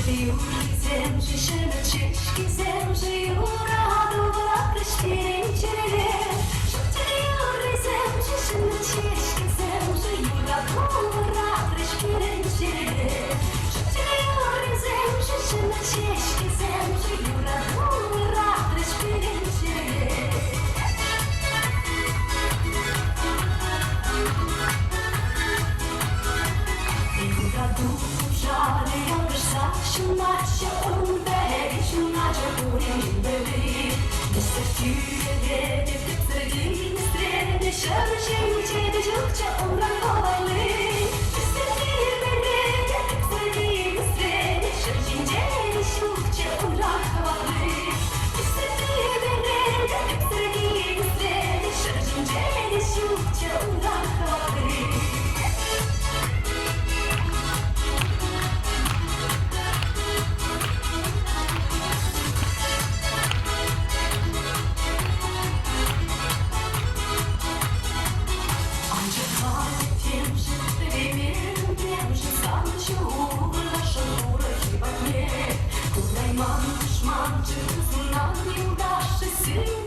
Землі шиночечки, землі радувала пришпіренчере. Шутили землі шиночечки, землі радувала пришпіренчере. Шутили землі шиночечки, землі радувала пришпіренчере. Şunlarca önde, şunlarca buraya beri. Nestürüye de tıktırgın istrede, şarjı de çokça ondan havalı. Nestürüye de tıktırgın istrede, şarjı de çokça ondan havalı. Nestürüye de tıktırgın istrede, şarjı de çokça ondan havalı. Душман, через нас не удастся сильно.